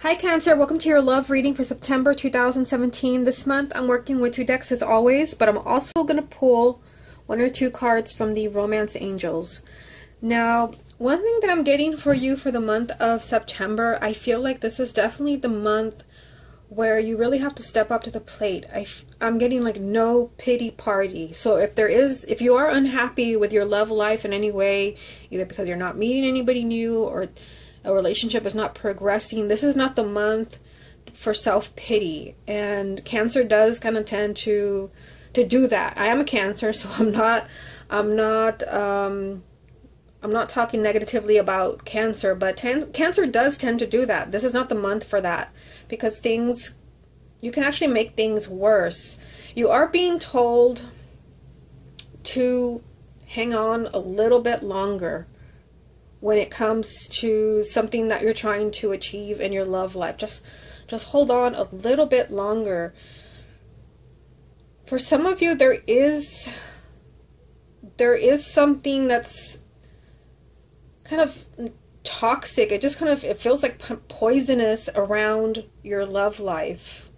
Hi Cancer, welcome to your love reading for September 2017. This month I'm working with two decks as always, but I'm also going to pull one or two cards from the Romance Angels. Now, one thing that I'm getting for you for the month of September, I feel like this is definitely the month where you really have to step up to the plate. I'm getting like no pity party. So if you are unhappy with your love life in any way, either because you're not meeting anybody new or a relationship is not progressing, this is not the month for self-pity. And Cancer does kind of tend to do that. I am a Cancer, so I'm not talking negatively about Cancer, but Cancer does tend to do that. This is not the month for that, because you can actually make things worse. You are being told to hang on a little bit longer when it comes to something that you're trying to achieve in your love life. Just hold on a little bit longer. For some of you, there is something that's kind of toxic. It feels like poisonous around your love life.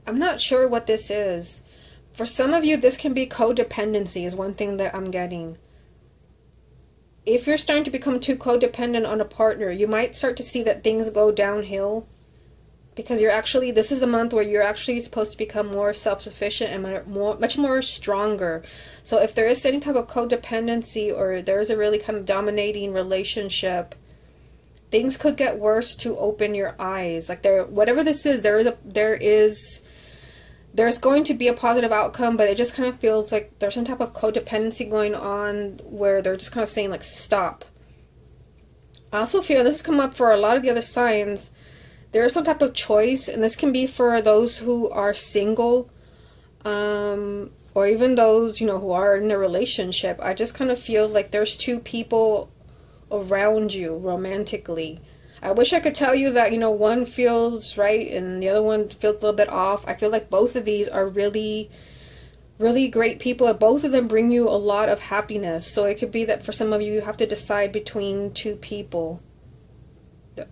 I'm not sure what this is. For some of you, this can be codependency is one thing that I'm getting. If you're starting to become too codependent on a partner, you might start to see that things go downhill, because this is the month where you're actually supposed to become more self-sufficient and much more stronger. So if there is any type of codependency, or there's a really kind of dominating relationship, things could get worse to open your eyes. Like whatever this is, there's going to be a positive outcome, but it just kind of feels like there's some type of codependency going on where they're just kind of saying like, stop. I also feel this has come up for a lot of the other signs. There is some type of choice, and this can be for those who are single, or even those, who are in a relationship. I just kind of feel like there's two people around you romantically. I wish I could tell you that, one feels right and the other one feels a little bit off. I feel like both of these are really, really great people. Both of them bring you a lot of happiness. So it could be that for some of you, you have to decide between two people.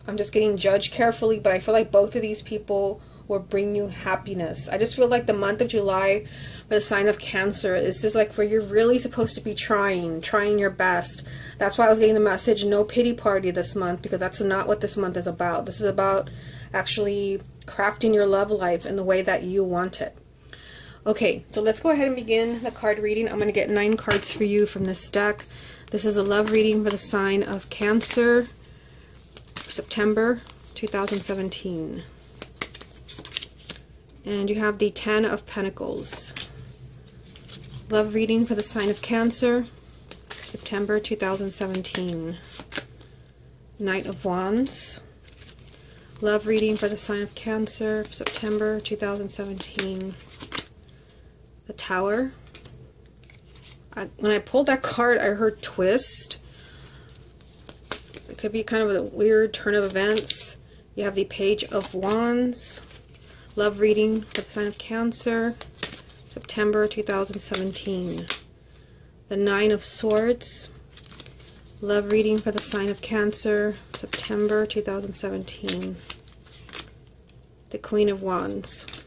I'm just getting judged carefully, but I feel like both of these people will bring you happiness. I just feel like the month of July for the sign of Cancer is just like where you're really supposed to be trying your best. That's why I was getting the message, no pity party this month, because that's not what this month is about. This is about actually crafting your love life in the way that you want it. Okay, so let's go ahead and begin the card reading. I'm going to get 9 cards for you from this deck. This is a love reading for the sign of Cancer for September 2017. And you have the 10 of Pentacles. Love reading for the sign of Cancer, September 2017. Knight of Wands. Love reading for the sign of Cancer, September 2017. The Tower. When I pulled that card, I heard twist. So it could be kind of a weird turn of events. You have the Page of Wands. Love reading for the sign of Cancer, September 2017. The 9 of Swords. Love reading for the sign of Cancer, September 2017. The Queen of Wands.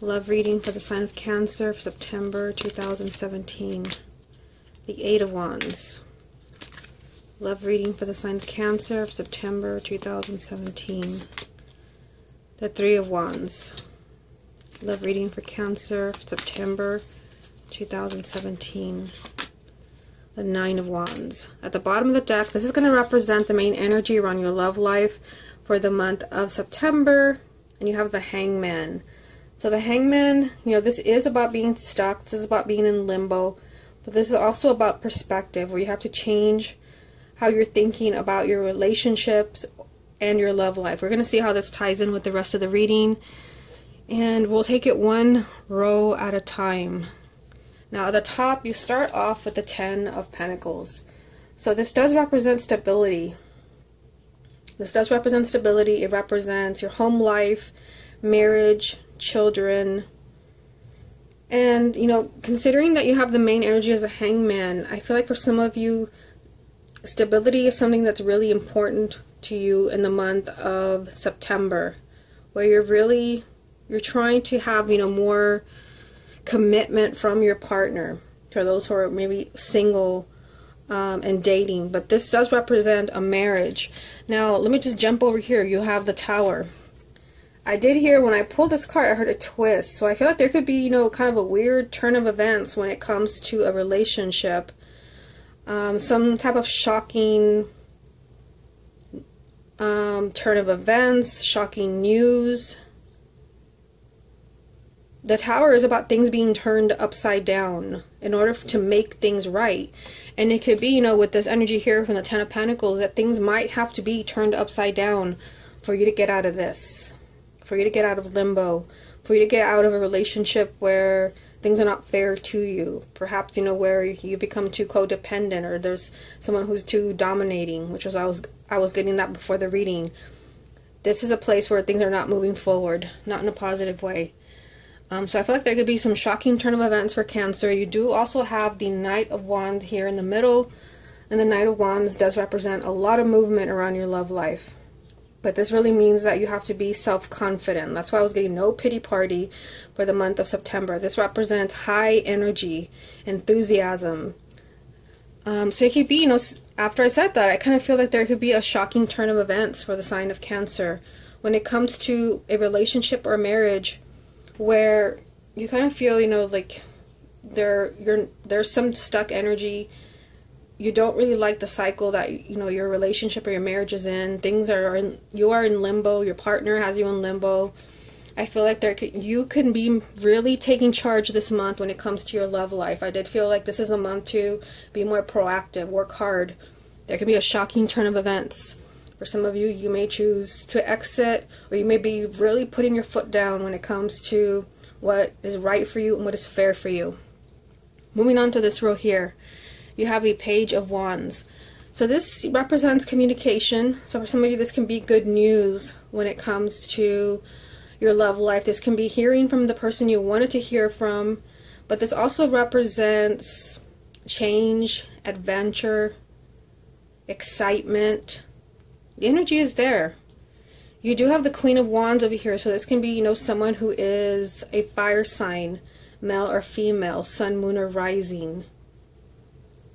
Love reading for the sign of Cancer, September 2017. The 8 of Wands. Love reading for the sign of Cancer, September 2017. The 3 of Wands. Love reading for Cancer, September 2017. The 9 of Wands. At the bottom of the deck, this is going to represent the main energy around your love life for the month of September. And you have the Hangman. So the Hangman, this is about being stuck. This is about being in limbo. But this is also about perspective, where you have to change how you're thinking about your relationships and your love life. We're going to see how this ties in with the rest of the reading, and we'll take it one row at a time. Now at the top, you start off with the 10 of Pentacles. So this does represent stability. This does represent stability. It represents your home life, marriage, children. And, considering that you have the main energy as a Hangman, I feel like for some of you, Stability is something that's really important to you in the month of September, where you're trying to have, more commitment from your partner, for those who are maybe single and dating. But this does represent a marriage. Now, let me just jump over here. You have the Tower. I did hear, when I pulled this card, I heard a twist. So I feel like there could be, kind of a weird turn of events when it comes to a relationship. Some type of shocking turn of events, shocking news. The Tower is about things being turned upside down in order to make things right. And it could be, with this energy here from the Ten of Pentacles, that things might have to be turned upside down for you to get out of this. For you to get out of limbo. For you to get out of a relationship where things are not fair to you. Perhaps, where you become too codependent, or there's someone who's too dominating, which was I was getting that before the reading. This is a place where things are not moving forward, not in a positive way. So I feel like there could be some shocking turn of events for Cancer. You do also have the Knight of Wands here in the middle, and the Knight of Wands does represent a lot of movement around your love life. But this really means that you have to be self-confident. That's why I was getting no pity party for the month of September. This represents high energy, enthusiasm. So it could be, after I said that, I kind of feel like there could be a shocking turn of events for the sign of Cancer when it comes to a relationship or marriage where you kind of feel, like there's some stuck energy. You don't really like the cycle that, your relationship or your marriage is in. You are in limbo. Your partner has you in limbo. I feel like you can be really taking charge this month when it comes to your love life. I did feel like this is a month to be more proactive, work hard. There could be a shocking turn of events. For some of you, you may choose to exit, or you may be really putting your foot down when it comes to what is right for you and what is fair for you. Moving on to this row here, you have the Page of Wands. So this represents communication. So for some of you, this can be good news when it comes to your love life. This can be hearing from the person you wanted to hear from, but this also represents change, adventure, excitement. The energy is there. You do have the Queen of Wands over here, so this can be, someone who is a fire sign, male or female, sun, moon, or rising.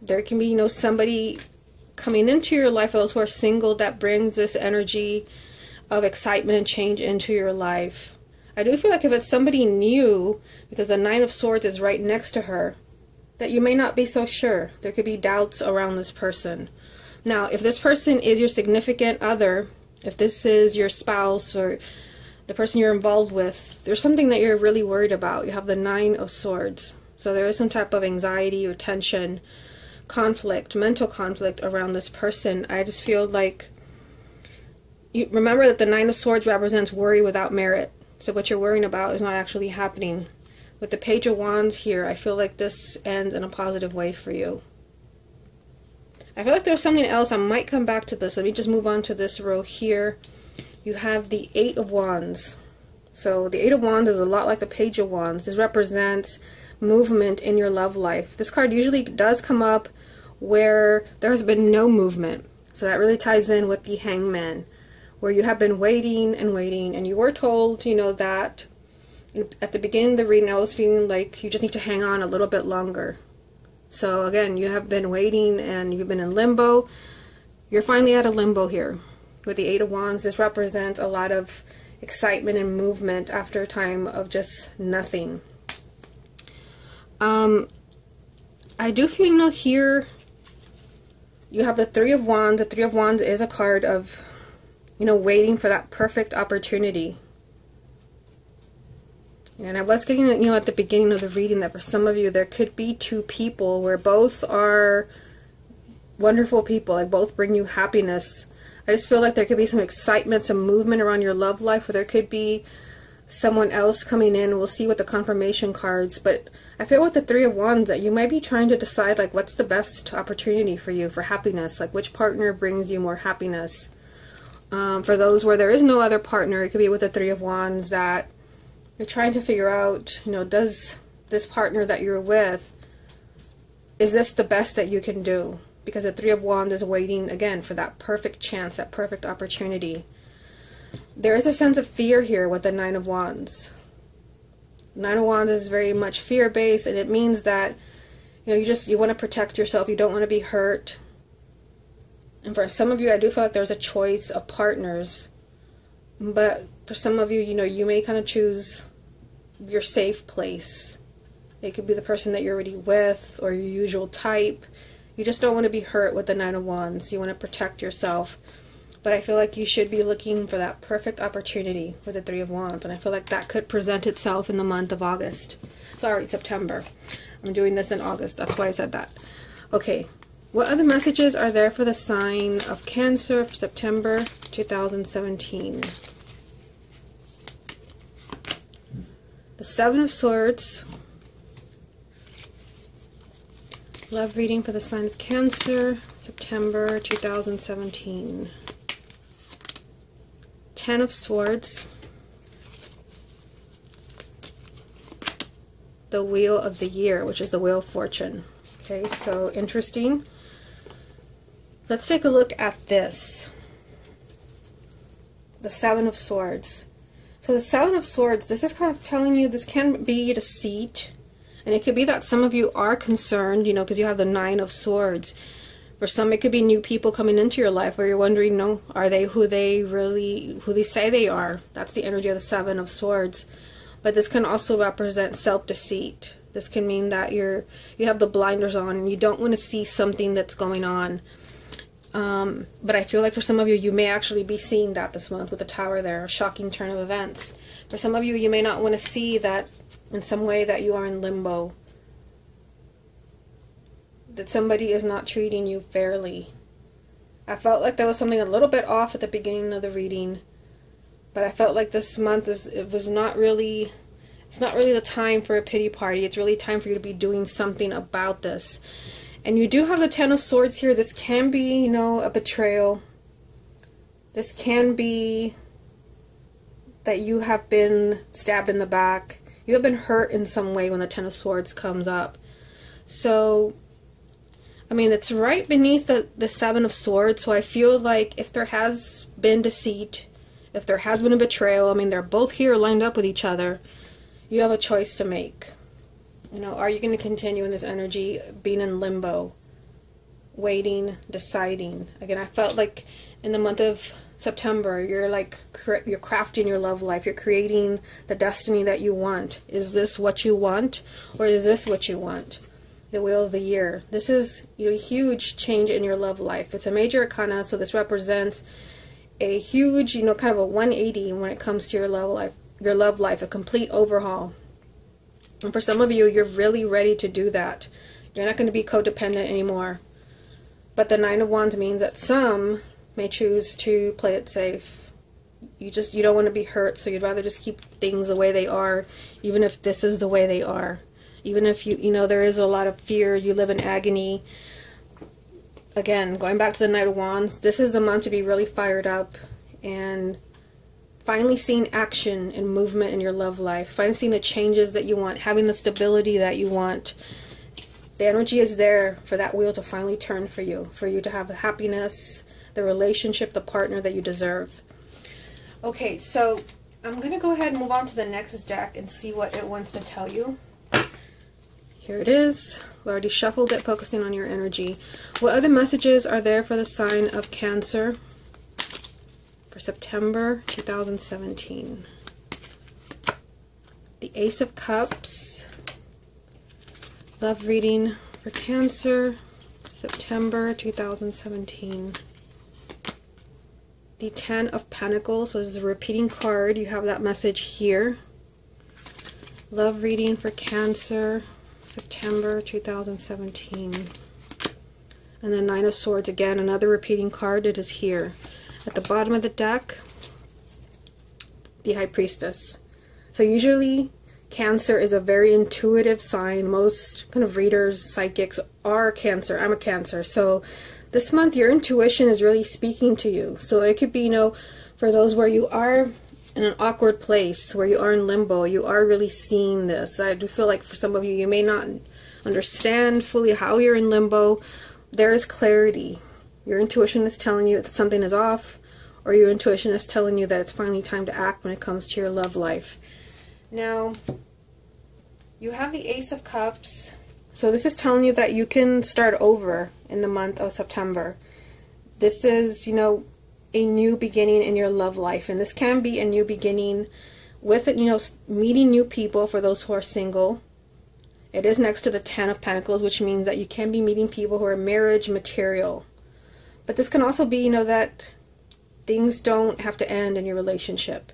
There can be, somebody coming into your life, those who are single, that brings this energy of excitement and change into your life. I do feel like if it's somebody new, because the Nine of Swords is right next to her, that you may not be so sure. There could be doubts around this person. Now, if this person is your significant other, if this is your spouse or the person you're involved with, there's something that you're really worried about. You have the Nine of Swords. So there is some type of anxiety or tension, conflict, mental conflict around this person. I just feel like, you remember that the Nine of Swords represents worry without merit. So what you're worrying about is not actually happening. With the Page of Wands here, I feel like this ends in a positive way for you. I feel like there's something else. I might come back to this. Let me just move on to this row here. You have the Eight of Wands. So the Eight of Wands is a lot like the Page of Wands. This represents movement in your love life. This card usually does come up where there has been no movement. So that really ties in with the Hangman, where you have been waiting and waiting, and you were told, that at the beginning of the reading, I was feeling like you just need to hang on a little bit longer. So again, you have been waiting and you've been in limbo. You're finally out of limbo here. With the Eight of Wands, this represents a lot of excitement and movement after a time of just nothing. I do feel, here you have the Three of Wands. The Three of Wands is a card of, waiting for that perfect opportunity. And I was getting, at the beginning of the reading that for some of you, there could be two people where both are wonderful people, like both bring you happiness. I just feel like there could be some excitement, some movement around your love life, where there could be someone else coming in. We'll see with the confirmation cards, but I feel with the Three of Wands that you might be trying to decide, like, what's the best opportunity for you for happiness, like which partner brings you more happiness. For those where there is no other partner, it could be with the Three of Wands that you're trying to figure out, does this partner that you're with, is this the best that you can do? because the Three of Wands is waiting again for that perfect chance, that perfect opportunity. There is a sense of fear here with the Nine of Wands. Nine of Wands is very much fear-based, and it means that, you know, you want to protect yourself. You don't want to be hurt. And for some of you, I do feel like there's a choice of partners. But for some of you, you know, you may kind of choose your safe place. It could be the person that you're already with or your usual type. You just don't want to be hurt with the Nine of Wands. You want to protect yourself. But I feel like you should be looking for that perfect opportunity with the Three of Wands. And I feel like that could present itself in the month of August. Sorry, September. I'm doing this in August. That's why I said that. Okay. What other messages are there for the sign of Cancer for September 2017? The Seven of Swords. Love reading for the sign of Cancer, September 2017. Ten of Swords. The Wheel of the Year, which is the Wheel of Fortune. Okay, so interesting. Let's take a look at this. The Seven of Swords. So the Seven of Swords, this is kind of telling you this can be deceit. And it could be that some of you are concerned, you know, because you have the Nine of Swords. For some, it could be new people coming into your life where you're wondering, no, are they who they say they are? That's the energy of the Seven of Swords. But this can also represent self-deceit. This can mean that you have the blinders on and you don't want to see something that's going on. But I feel like for some of you, you may actually be seeing that this month with the Tower there, a shocking turn of events. For some of you, you may not want to see that in some way that you are in limbo. That somebody is not treating you fairly. I felt like there was something a little bit off at the beginning of the reading. But I felt like this month it's not really the time for a pity party. It's really time for you to be doing something about this. And you do have the Ten of Swords here. This can be, you know, a betrayal. This can be that you have been stabbed in the back. You have been hurt in some way when the Ten of Swords comes up. So, I mean, it's right beneath the Seven of Swords. So I feel like if there has been deceit, if there has been a betrayal, I mean, they're both here lined up with each other. You have a choice to make. You know, are you going to continue in this energy, being in limbo, waiting, deciding? Again, I felt like in the month of September, you're crafting your love life. You're creating the destiny that you want. Is this what you want, or is this what you want? The Wheel of the Year. This is, you know, a huge change in your love life. It's a major arcana, so this represents a huge, you know, kind of a 180 when it comes to your love life, a complete overhaul. And for some of you, you're really ready to do that. You're not going to be codependent anymore. But the Nine of Wands means that some may choose to play it safe. You don't want to be hurt, so you'd rather just keep things the way they are, even if this is the way they are. Even if you know, there is a lot of fear, you live in agony. Again, going back to the Knight of Wands, this is the month to be really fired up and finally seeing action and movement in your love life. Finally seeing the changes that you want, having the stability that you want. The energy is there for that wheel to finally turn for you to have the happiness, the relationship, the partner that you deserve. Okay, so I'm going to go ahead and move on to the next deck and see what it wants to tell you. Here it is. We already shuffled it, focusing on your energy. What other messages are there for the sign of Cancer for September 2017? The Ace of Cups. Love reading for Cancer, September 2017. The Ten of Pentacles. So this is a repeating card. You have that message here. Love reading for Cancer, September 2017. And the Nine of Swords, again, another repeating card. It is here. At the bottom of the deck, the High Priestess. So usually Cancer is a very intuitive sign. Most kind of readers, psychics are Cancer. I'm a Cancer. So this month your intuition is really speaking to you. So it could be, you know, for those where you are in an awkward place, where you are in limbo, you are really seeing this. I do feel like for some of you, you may not understand fully how you're in limbo, there is clarity. Your intuition is telling you that something is off, or your intuition is telling you that it's finally time to act when it comes to your love life. Now, you have the Ace of Cups. So this is telling you that you can start over in the month of September. This is, you know, a new beginning in your love life. And this can be a new beginning with it, you know, meeting new people for those who are single. It is next to the Ten of Pentacles, which means that you can be meeting people who are marriage material. But this can also be, you know, that things don't have to end in your relationship.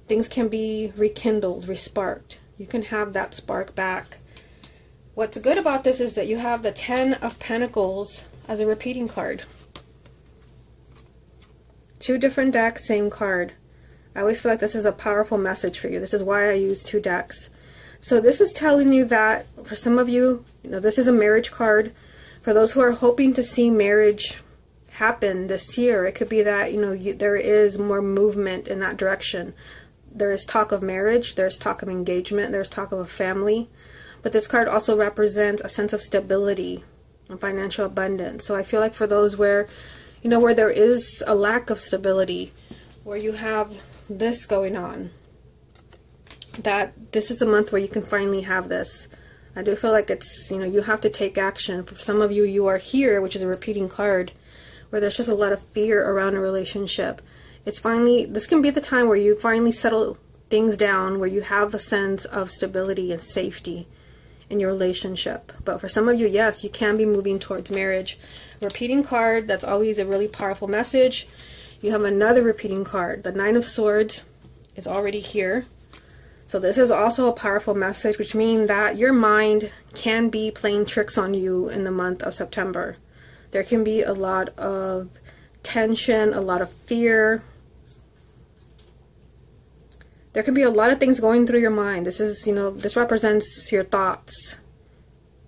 Things can be rekindled, resparked. You can have that spark back. What's good about this is that you have the Ten of Pentacles as a repeating card. Two different decks, same card. I always feel like this is a powerful message for you. This is why I use two decks. So this is telling you that for some of you, you know, this is a marriage card. For those who are hoping to see marriage happen this year, it could be that, you know, there is more movement in that direction. There is talk of marriage, there's talk of engagement, there's talk of a family. But this card also represents a sense of stability and financial abundance. So I feel like for those where, you know, where there is a lack of stability, where you have this going on, that this is a month where you can finally have this. I do feel like it's, you know, you have to take action. For some of you, you are here, which is a repeating card, where there's just a lot of fear around a relationship. It's finally, this can be the time where you finally settle things down, where you have a sense of stability and safety in your relationship. But for some of you, yes, you can be moving towards marriage. Repeating card, that's always a really powerful message. You have another repeating card. The Nine of Swords is already here. So this is also a powerful message, which means that your mind can be playing tricks on you in the month of September. There can be a lot of tension, a lot of fear. There can be a lot of things going through your mind. This is, you know, this represents your thoughts.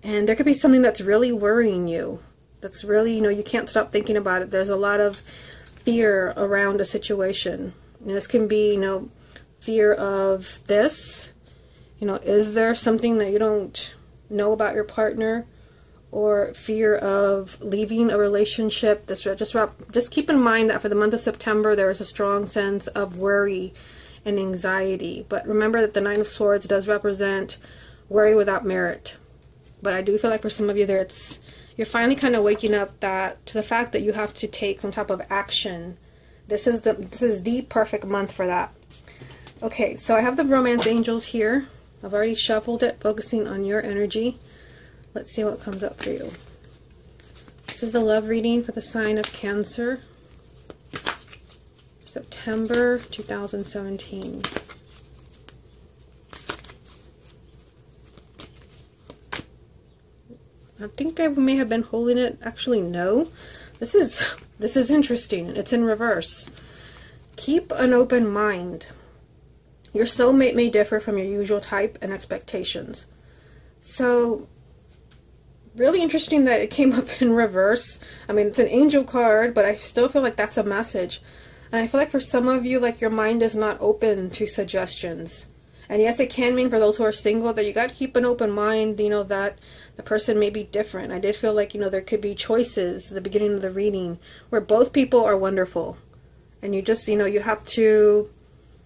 And there could be something that's really worrying you. That's really, you know, you can't stop thinking about it. There's a lot of fear around a situation. And this can be, you know, fear of this, you know, is there something that you don't know about your partner, or fear of leaving a relationship. This just keep in mind that for the month of September there is a strong sense of worry and anxiety. But remember that the Nine of Swords does represent worry without merit. But I do feel like for some of you there, you're finally kind of waking up to the fact that you have to take some type of action. This is the perfect month for that. Okay, so I have the Romance Angels here. I've already shuffled it, focusing on your energy. Let's see what comes up for you. This is the love reading for the sign of Cancer. September 2017. I think I may have been holding it. Actually, no. This is interesting. It's in reverse. Keep an open mind. Your soulmate may differ from your usual type and expectations. So, really interesting that it came up in reverse. I mean, it's an angel card, but I still feel like that's a message. And I feel like for some of you, like your mind is not open to suggestions. And yes, it can mean for those who are single that you got to keep an open mind, you know, that the person may be different. I did feel like, you know, there could be choices at the beginning of the reading where both people are wonderful. And you just, you know, you have to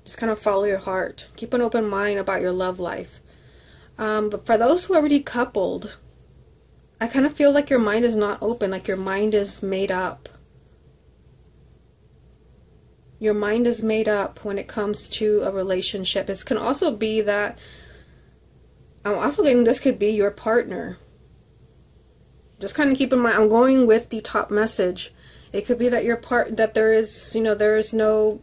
just kind of follow your heart. Keep an open mind about your love life. But for those who are already coupled, I kind of feel like your mind is not open, like your mind is made up. Your mind is made up when it comes to a relationship. It can also be that, I'm also getting this could be your partner. Just kind of keep in mind, I'm going with the top message. It could be that that there is, you know, there is no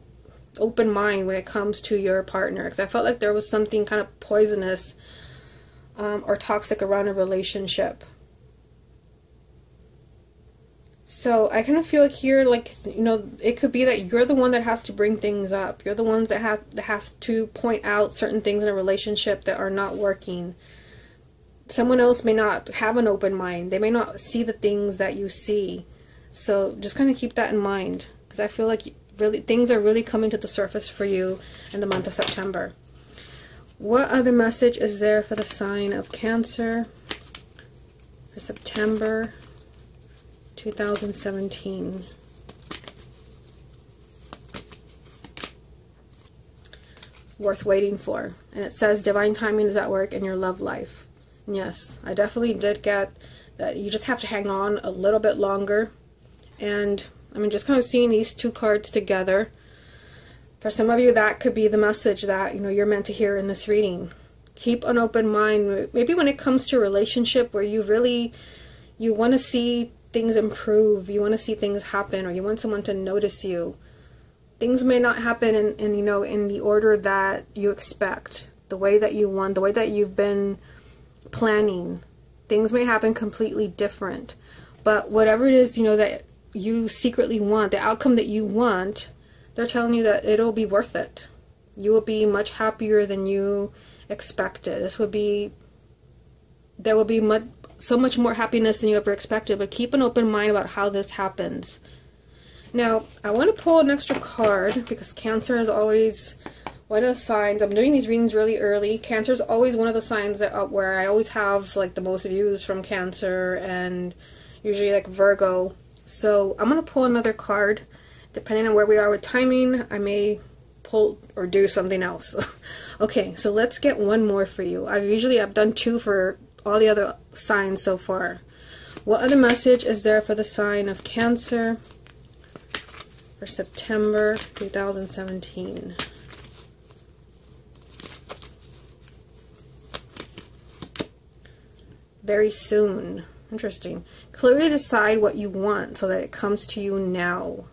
open mind when it comes to your partner. Because I felt like there was something kind of poisonous or toxic around a relationship. So I kind of feel like here, like, you know, it could be that you're the one that has to bring things up. You're the one that has to point out certain things in a relationship that are not working. Someone else may not have an open mind. They may not see the things that you see. So just kind of keep that in mind, because I feel like really things are really coming to the surface for you in the month of September. What other message is there for the sign of Cancer for September 2017. Worth waiting for. And it says divine timing is at work in your love life. And yes, I definitely did get that you just have to hang on a little bit longer. And I mean, just kind of seeing these two cards together, for some of you that could be the message that, you know, you're meant to hear in this reading. Keep an open mind. Maybe when it comes to a relationship where you want to see things improve, you want to see things happen, or you want someone to notice you. Things may not happen in you know, in the order that you expect, the way that you want, the way that you've been planning. Things may happen completely different. But whatever it is, you know, that you secretly want, the outcome that you want, they're telling you that it'll be worth it. You will be much happier than you expected. There will be so much more happiness than you ever expected. But keep an open mind about how this happens. Now, I want to pull an extra card because Cancer is always one of the signs. I'm doing these readings really early. Cancer is always one of the signs that where I always have like the most views from Cancer, and usually like Virgo. So I'm going to pull another card. Depending on where we are with timing, I may pull or do something else. Okay, so let's get one more for you. I've done two for all the other signs so far. What other message is there for the sign of Cancer for September 2017? Very soon. Interesting. Clearly decide what you want so that it comes to you now.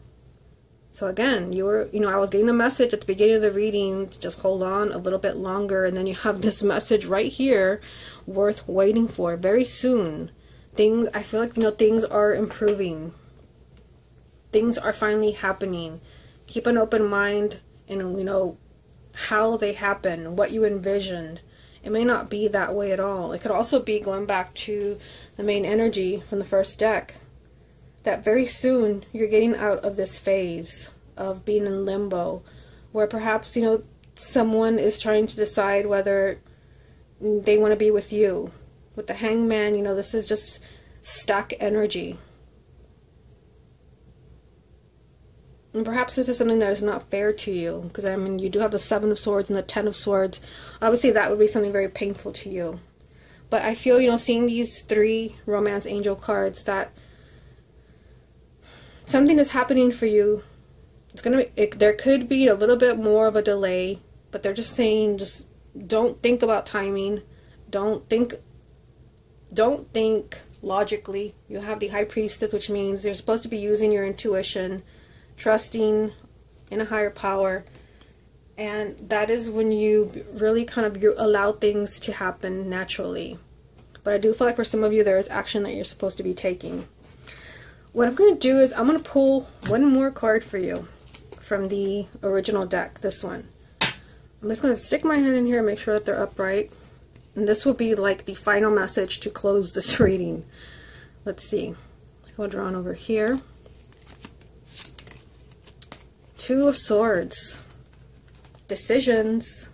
So again, I was getting the message at the beginning of the reading, just hold on a little bit longer, and then you have this message right here, worth waiting for. Very soon. I feel like, things are improving. Things are finally happening. Keep an open mind in, how they happen, what you envisioned. It may not be that way at all. It could also be going back to the main energy from the first deck, that very soon you're getting out of this phase of being in limbo, where perhaps, someone is trying to decide whether they want to be with you. With the Hangman, this is just stuck energy. And perhaps this is something that is not fair to you, because you do have the Seven of Swords and the Ten of Swords. Obviously that would be something very painful to you. But I feel, seeing these three Romance Angel cards, that something is happening for you. There could be a little bit more of a delay, but they're just saying, just don't think about timing. Don't think logically. You have the High Priestess, which means you're supposed to be using your intuition, trusting in a higher power, and that is when you really you allow things to happen naturally. But I do feel like for some of you there is action that you're supposed to be taking. What I'm going to do is I'm going to pull one more card for you from the original deck, this one. I'm just going to stick my hand in here and make sure that they're upright, and this will be like the final message to close this reading. Let's see. I'll draw on over here. Two of Swords. Decisions.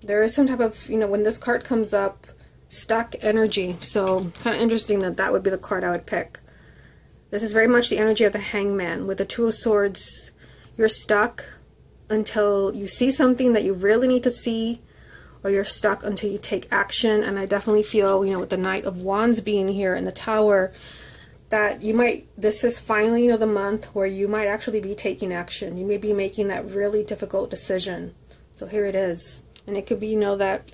There is some type of, when this card comes up, stuck energy. So, kind of interesting that would be the card I would pick. This is very much the energy of the Hangman. With the Two of Swords, you're stuck until you see something that you really need to see, or you're stuck until you take action. And I definitely feel, with the Knight of Wands being here in the Tower, that this is finally, the month where you might actually be taking action. You may be making that really difficult decision. So here it is. And it could be, that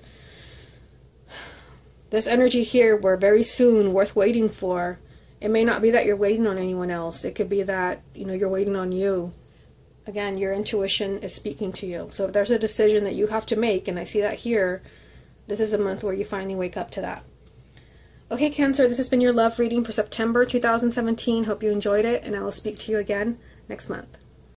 this energy here, where very soon, worth waiting for, it may not be that you're waiting on anyone else. It could be that, you're waiting on you. Again, your intuition is speaking to you. So if there's a decision that you have to make, and I see that here, this is a month where you finally wake up to that. Okay, Cancer, this has been your love reading for September 2017. Hope you enjoyed it, and I will speak to you again next month.